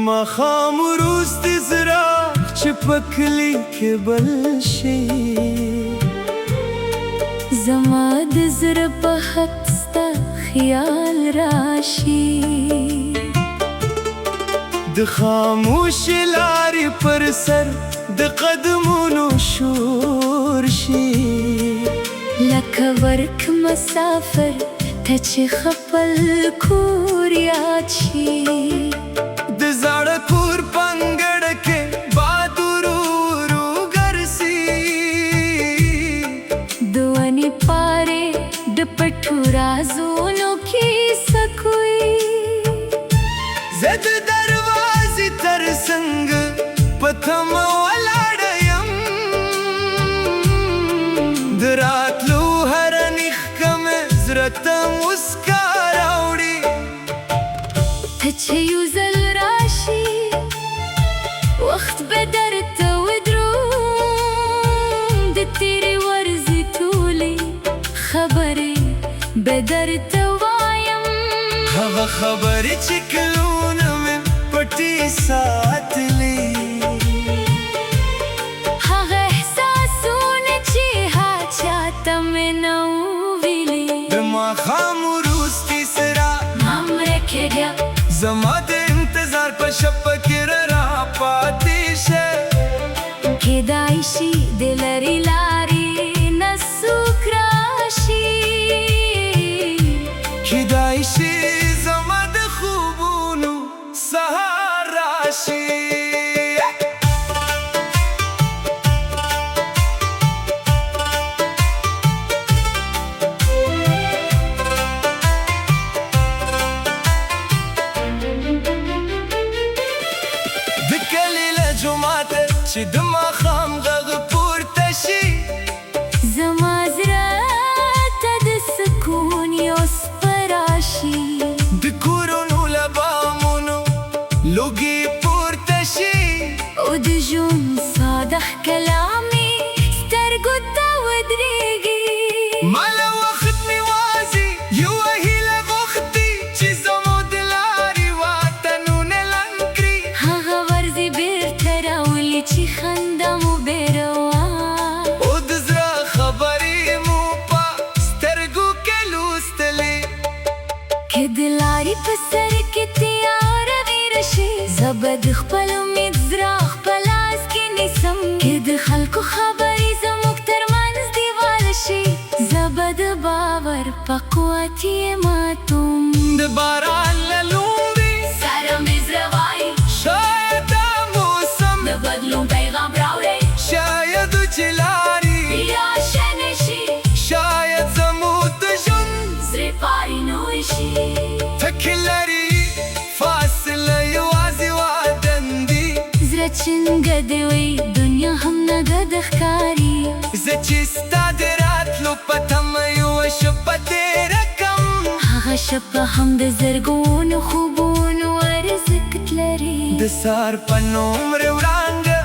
ماښام وروستی څراغ چې په کلي کې بل شي، زما د زړه په حق ستا خیال راشي. د خاموشې لارې پر سر د قدمونو شور شي، لکه ورک مسافر ته چې خپل کور یاد شي. د زاړه کور په انګړ کې باد ورو ورو ګرځي، د ونې پارې د پټو رازونو کیسه کوي. زه د دروازې تر څنګ په تمه ولاړه یم، د راتلو هره نښکه مې زړه ته مسکا راوړي. ته چې یو ځل راشي وخت به درته ودروم، د تیرې ورځې ټولې خبرې به درته وایم. هغه خبرې چې کلونه مې پټې ساتلې، هغه احساسونه چې هر چاته مې نه ویلي. د ماښام وروستی څراغ ما مړه کېږه، زما د انتظار په شپه کې را پاتې شه. کیدای شي د لرې لارې نه څوک راشي، کیدای شي زما د خوبونو سهار راشي. د کلي له جوماته چې د ماښام غږ پورته شي، زما زړه ته د سکون یو څپه راشي. د کورونو له بامونو لوګي پورته شي، او د ژوند ساده کلامي سترګو ته ودرېږي. ما له وخت یوازې یوه هیله غوښتې چې زموږ د لارې واټنونه لنډ کړي. هغه ورځې بېرته راولي چې خندا مو بېروا، او د زړه خبرې مو په سترګو کې لوستلې. که د لارې په سر کې تیاره ویره شي، زه به د خپل امید څراغ په لاس کې نیسم. که د خلکو خبرې زموږ ترمنځ دیوال شي، زه به د باور په قوت یې ماتوم. د باران له لومړي سره مې زړه وایي شاید دا موسم د بدلون پیغام راوړی، شاید چې لارې بیا شنې شي، شاید زموږ د ژوند زړه پارې نوی شي. ټکي لري فاصله یوازې واټن دي. زړه څنګه دې وي دنیا هم نه ګډه ښکاري. زه چې ستا د راتلو په تمه یوه شپه تېره کړم، هغه شپه هم د زرګونو خوبونو ارزښت لري. د سهار په نومرې وړانګه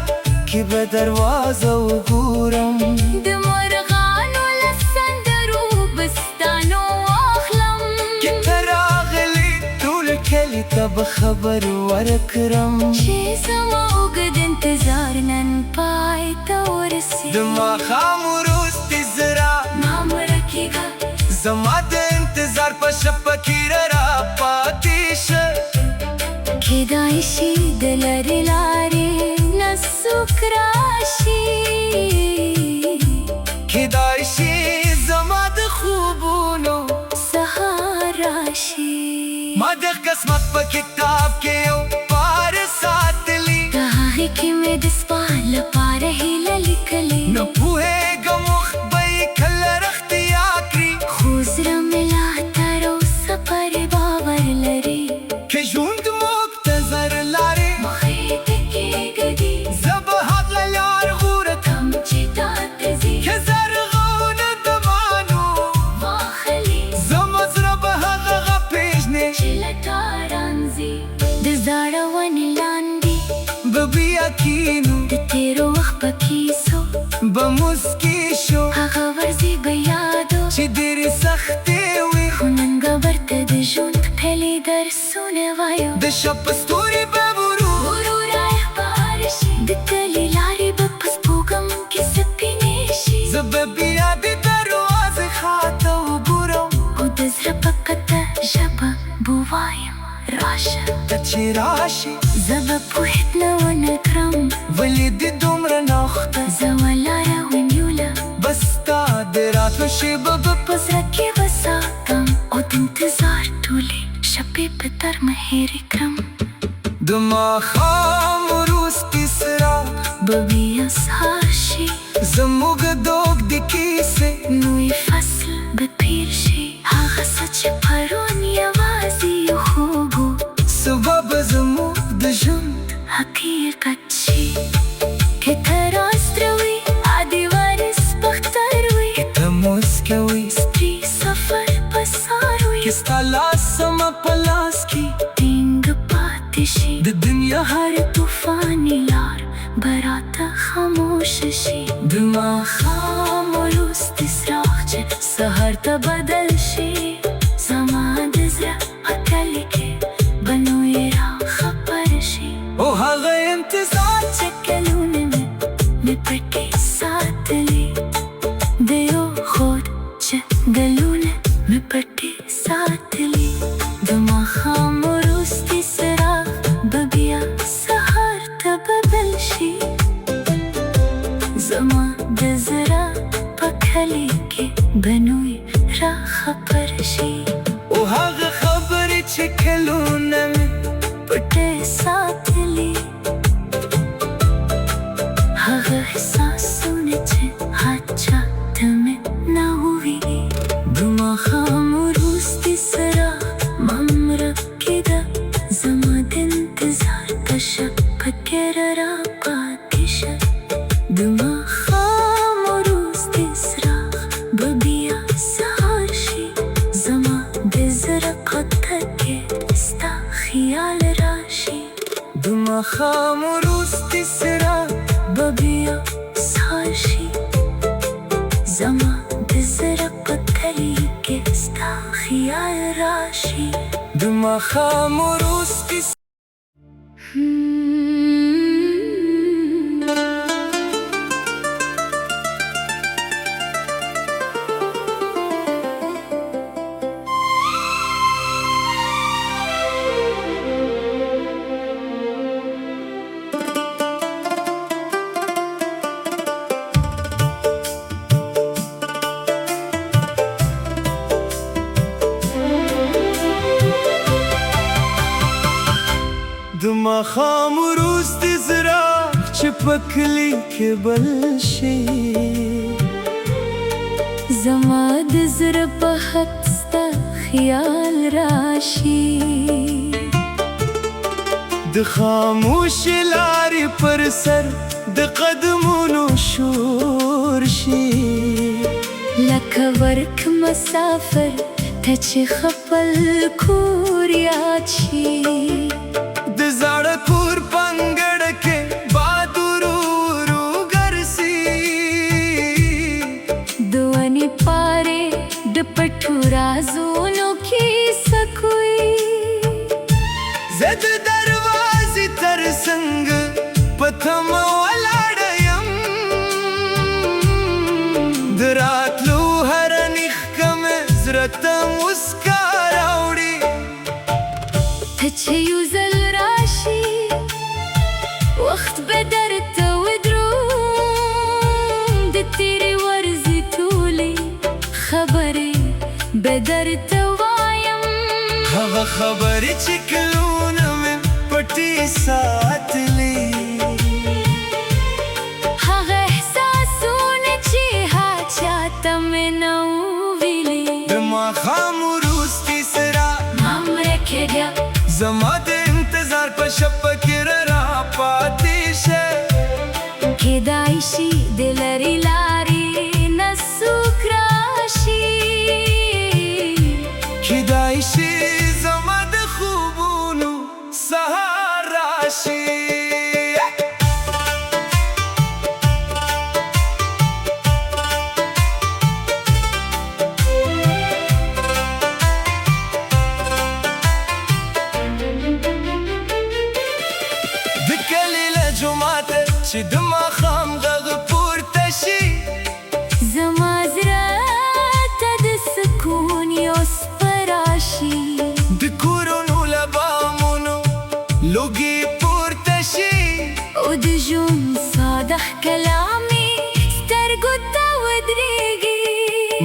کې به دروازه وګورم، د مرغانو له سندرو بستانو واخلم. که ته راغلې ټول کلي ته به خبر ورکړم، چې زما اوږد انتظار نن پای ته ورسېد. د ماښام وروستی څراغ ما مړه کېږه، زما د انتظار په شپه کې را پاتې شه. کیدای شي د لرې لارې نه څوک راشي، کیدای شي زما د خوبونو سهار راشي. ما د قسمت په کتاب کې یو پاره ساتلی، په هغې کې مې د سبا لپاره هیله لیکلې. نه پوهېږم وخت به یې کله رښتیا کړي، خو زړه مې لا تر اوسه پرې باور لري. که ژوند موږ ته زر لارې زاړه ونې لاندې به بیا کینو د تېرو وخت په کیسو به موسکي شو هغه ورځې به یادو چې ډېرې سختې وې خو نن به ورته د ژوند پهلې درسونه وایو د شپه په ستوري به ورو ورو رهبر شي د کلي لارې به په سپوږم کې سپینې شي زه به بیا د دروازې خواته وګورم او د زړه په کته ژبه به وایم راشه ته چې راشې زه به پوهېدنه ونه کړم ولې دې دومره ناوخته زه ولاړه ونیوله بس ستا د راتلو شېبه به په زړه کې وساتم او د انتظار ټولې شپې په ترمه هېرې کړم د ماښام وروستي څراغ به بیا سهار شي زموږ د اوږدې کیسې نوی فصل به پیر شي هغه څه چې پرون یوازې یو خوب و سبا به زموږ د ژوند حقیقت شي که ته راستروي عادي وارث بختر وي که ته موسکه وي سپري سفر په سار وي که ستا لاس زما په لاس کې ټینګ پاتې شي د دنیا هر طوفاني لار به راته خاموشه شي د ماښام وروستی څراغ چې سهار ته بدل شي زما د زړه په کلي کې به نوی راخبر شي او هغه انتظار چې کلونه مې پټې ساتلي د یو خور چې ګلونه مې پټې ساتلي د ماښام وروستی څراغ به بیا سهار ته بدل شي زما د زړه په کلي کې به نوی راخبر شي او هغه خبرې چې کلونه مې پټې ساتلي هغه احساسونه چې هچا ته مې نه وویلي د ماښام وروستی څراغ ما مړه کېده زما د انتظار تشه پکې راپاتې شه د ماښام وروستی څراغ به بیا سهار شي زما د زړه قطه کې ستا خیال راشي د ماښام وروستي څراغ به بیا سهار شي زما د زړه په کلي کې ستا خیال راشي د ماښام وروستي د ماښام وروستي څراغ چې په کلي کې بل شي زما د زړه په حق ستا خیال راشي د خاموش لارې پر سر د قدمونو شور شي لکه ورک مسافر ته چې خپل کور یاد شي د زاړه کور په انګړ کې باد ورو ورو ګرځي د ونې پارې د پټو رازونو کیسه کوي زه د دروازې تر څنګ په تمه ولاړه یم د راتلو هره نښکه مې زړه ته موسکا راوړي ته چې یو ځل راشي وخت به درته ودروم د تېرې ورځې ټولې خبرې به درته وایم هغه خبرې چې کلونه مې پټې ساتلې هغه احساسونه چې هچا ته مې نه وویلي د ماښام وروستي څراغ ما مړه کېږه زما د انتظار په شپه کې راپاتې شه کېدای شي د لرې لارې نه څوک راشي کېدای شي زما د خوبونو سهار راشي د کلي له جوماته چې د ماښام غږ پورته شي زما زړه ته د سکون یو سپه راشي د کورونو له بامونو لوګي پورته شي او د ژوند ساده ښکلا مې سترګو ته ودرېږي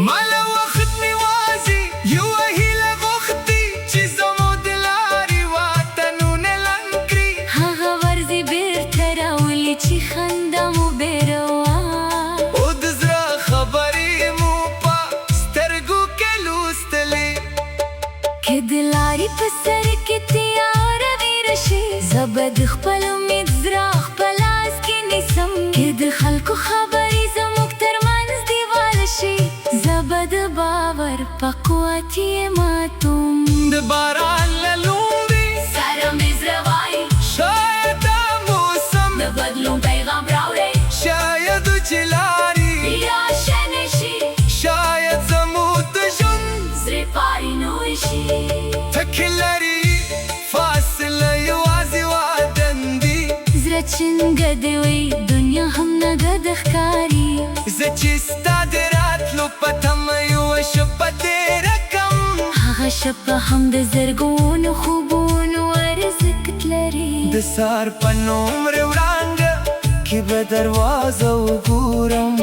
ما له وخت یوازې یوه هیله غوښتې چې زموږ د لارې وطنونه لنډ کړي هغه ورځې بېرته راولي چې خندا مو بېروه او د زړه خبرې مو په سترګو کې لوستلې که د لارې په سر کې تیاره وي رشي زه به د خپل امید څراغ په لاس کې نیسم که د خلکو خبرې زموږ ترمنځ دیوال شي زه به د باور په قوت یې ماتوم د باران له لومړي سره مې زړه وایي شاید دا موسم د بدلون پیغام راوړی شاید چې لارې بیا شنې شي شاید زموږ د ژوند زړه پارې نوی شي ټکي لري فاصله یوازې وطن دی زړه چنګه دی وي دنیا هم نګده ښکاري زه چې ستا د راتلو په تمه یوه شپه تېره کړم هغه شپه هم د زرګونو خوبونو ارزښت لري د سهار په نومرې وړانګه کې به دروازه وګورم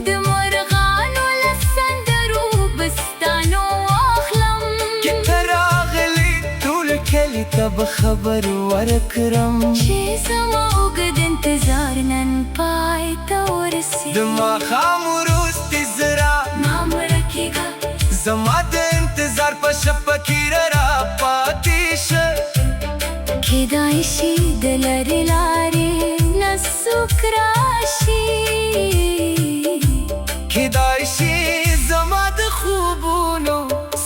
د مرغانو له سندرو بستانو واخلم کې ته راغلې ټول کلي ته به خبر ورکړم چې زما اوږد انتظار نن پای ته ورسي د ماښام وروستې زړه ما مړه کېږه زما د انتظار په شپه کې راپاتې شه کېدای شي د لرې لارې نه څوک راشي کېدای شي زما د خوبونو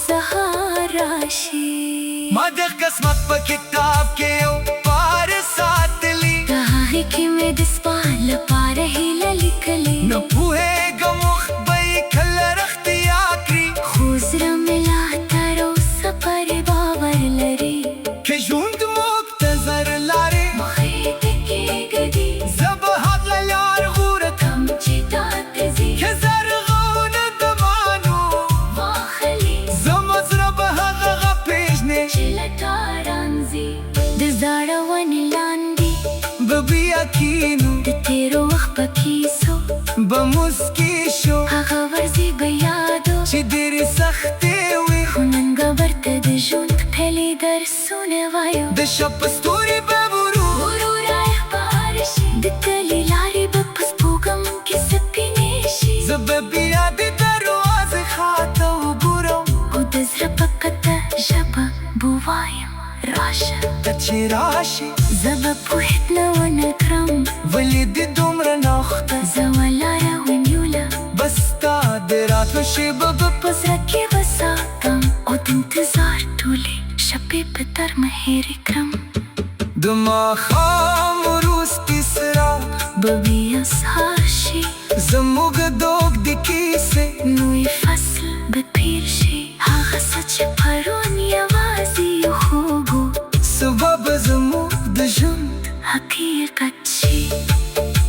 سهار راشي ما د قسمت په کتاب کې یو پاره ساتلی د هغې کې مې د سپا لپاره هیله لیکلې نه پوهېږم وخت به یې کله رښتیا کړي خو زړه مې لا تر اوسه پرې باور لري که ژوند موږ ته زر لارې مخې ته کېږدي زه به هغه لار غوره کم چې تا ته ځي که زرغونه د مانو واخلي زما زړه به هغه پېژنې چې له تا رانځي د زاړه ونې لاندې به بیا کینو د تېرو وخت په کیسو به موسکي شو هغه ورځې به یادو چې ډېرې سختې وې خو نن ګبر ته د ژوند پهلې درسونه وایو د شپه ستوري به ورو ورو راښکاره شي د کلي لارې به په سپوږم کې سپینې شي زه به بیا د دروازې خواته وګورم او د زړه په کته ژبه به وایم راشه ته چې راشې زه به پوهېد نه ونه کړم ولې دې دومره ناخته زه ولاړه ونیوله بس ستا د راتلو شېبه به په زړه کې وساتم او د انتظار ټولې شپې په ترمه هېرې کړم د ماښام وروستې څراغ به بیا سهار شي زموږ د اوږدې کیسې نوی فصل به پیر شي هغه څه چې پرون یوازې یو خوب و سبا به زموږ د ژوند حقیقت شي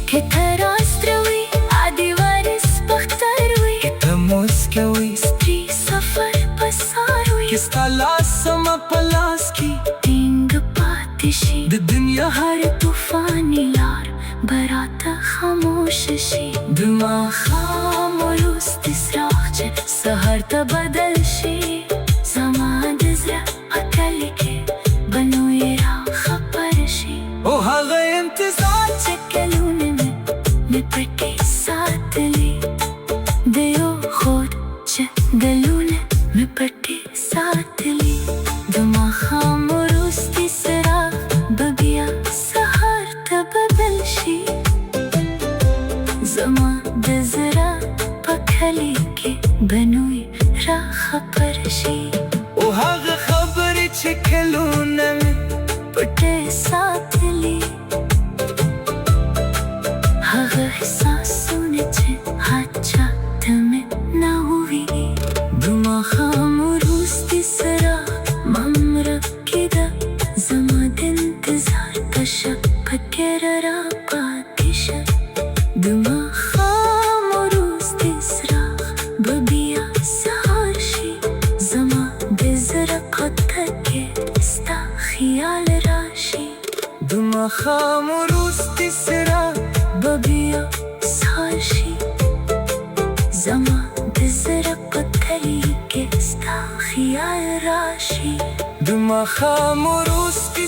که ته راستروي عادي وارث بختر وي که ته موسکوي ستري سفر په سار وي که ستا لاس زما په لاس کې ټینګ پاتې شي د دنیا هر طوفاني لار به راته خاموشه شي د ماښام وروستې څراغ چې سهار ته بدل شي زما د زړه په کلي کې به نوی راخبر شي او هغه انتظار چې کلونه مې پټې ساتلې د یو خور چې ګلونه مې پټې ساتلې د ماښام وروستې څراغ به بیا سهار ته بدل شي زما د زړه په کلي کې به نوی راخبر شي او هغه خبرې چې کلونه مې پټې ساتلې کشپ پکر را پاتیشه د ماښام وروستی څراغ به بیا سهار شي زما د زړه کوټه کې ستا خیال راشي د ماښام وروستی څراغ به بیا سهار شي زما د زړه کوټه کې ستا خیال راشي د ماښام وروستی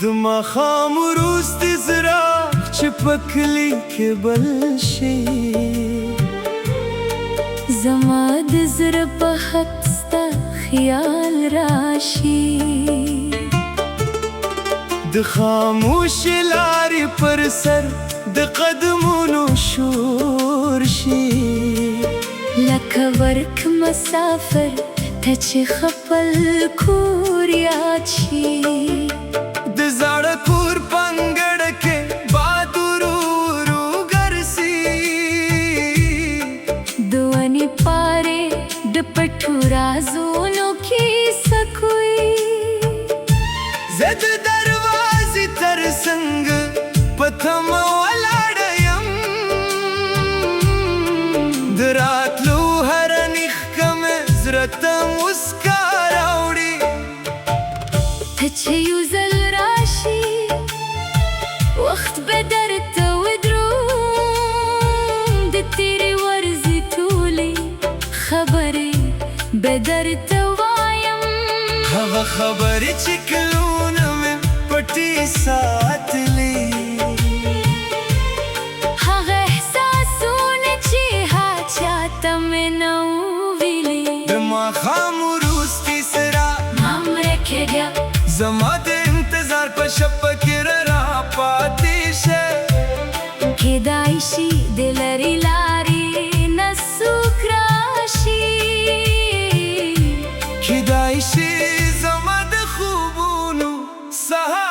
د ماښام وروستی څراغ چې په کلي کې بل شي زما د زړه په حق ستا خیال راشي د خاموشې لارې پر سر د قدمونو شور شي لکه ورک مسافر ته چې خپل کور یاد شي د زاړه کور په انګړ کې باد ورو ورو ګرځي د ونې پارې د پټو رازونو کیسه کوي زه د دروازې تر څنګ په تمه ولاړه یم د راتلو هره نښکه مې زړه ته مسکا راوړي ته چې یو ځل راشي وخت به درته ودروم د تیرې ورځې ټولې خبرې به درته وایم هغه خبرې چې کلونه مې پټې ساتلې هغه احساسونه چې ها چاته مې نه ویلي د ماښام وروستی څراغ مړه کېږه زما د انتظار په شپه کې را پاتې شه کېدای شي د لرې لارې نه څوک راشي کېدای شي زما د خوبونو سهار